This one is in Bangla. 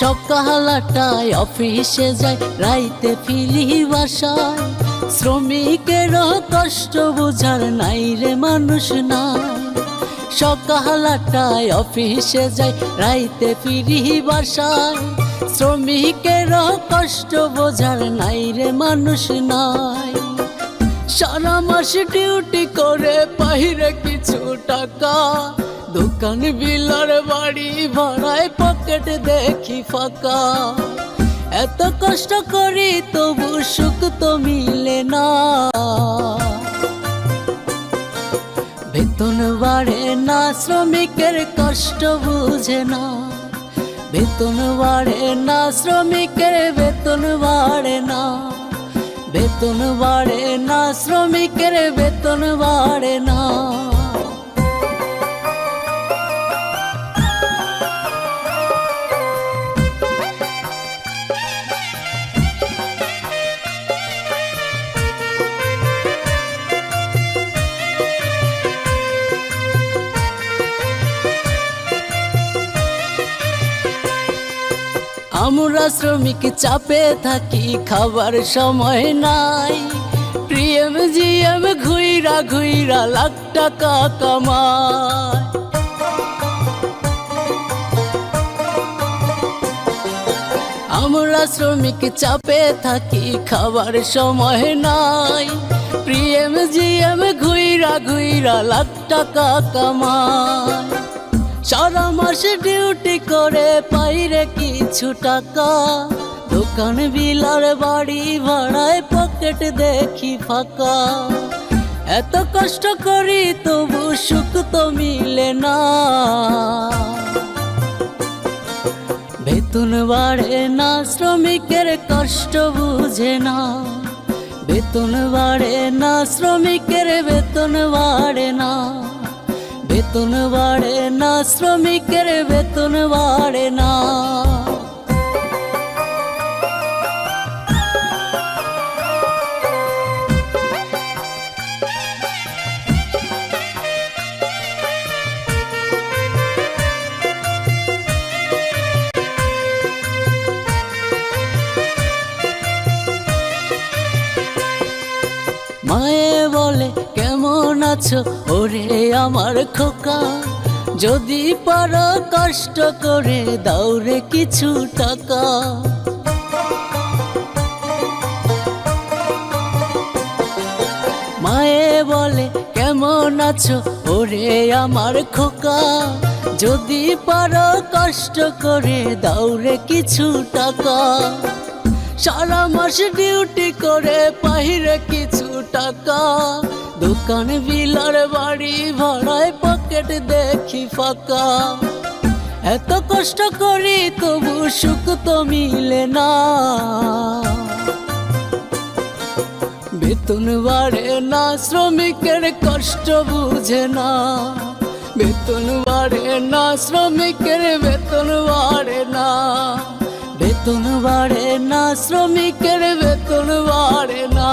সকালটায় অফিসে যায়, রাইতে ফিরি বাসায়। শ্রমিকেরও কষ্ট বুঝার নাই রে মানুষ নাই। সকালটায় অফিসে যায়, রাইতে ফিরি বাসায়। শ্রমিকেরও কষ্ট বোঝার নাই রে মানুষ নাই। সারা মাস ডিউটি করে বাইরে কিছু টাকা, দোকান বিলার বাড়ি ভাড়ায় পকেট দেখি ফাঁকা। এত কষ্ট করি তবু সুখ তো মিলে না। বেতন বাড়ে না, শ্রমিকের কষ্ট বুঝে না। বেতন বাড়ে না, শ্রমিকের বেতন বাড়ে না। বেতন বাড়ে না, শ্রমিকের বেতন বাড়ে না। আমরা শ্রমিক চাপে থাকি, খাবার সময় নাই। প্রিএম জিএম ঘুইরা ঘুইরা লাখ টাকা কামায়। আমরা শ্রমিক চাপে থাকি, খাবার সময় নাই। প্রিএম জিএম ঘুইরা ঘুইরা লাখ টাকা কামায়। সারা মাস ডিউটি করে পাইরে কিছু টাকা, দোকান বিলার বাড়ি ভাড়ায় পকেট দেখি ফাঁকা। এত কষ্ট করি তবু সুখ তো মিলে না। বেতন বাড়ে না, শ্রমিকের কষ্ট বুঝে না। বেতন বাড়ে না, শ্রমিকের বেতন বাড়ে না। বেতন বাড়ে না, শ্রমিকের বেতন বাড়ে না। মায়ে বলে কেমন আছো ওরে আমার খোকা, যদি পারো কষ্ট করে দাও রে কিছু টাকা। মায়ে বলে কেমন আছো ওরে আমার খোকা, যদি পারো কষ্ট করে দাও রে কিছু টাকা। সারা মাস ডিউটি করে বাইরে কিছু টাকা, দোকান বিলার বাড়ি ভাড়ায় পকেট দেখি ফাঁকা। এত কষ্ট করি তবু সুখ তো মিলে না। বেতন বাড়ে না, শ্রমিকের কষ্ট বুঝে না। বেতন বাড়ে না, শ্রমিকের বেতন বাড়ে না। বেতন বাড়ে না, শ্রমিকের বেতন বাড়ে না।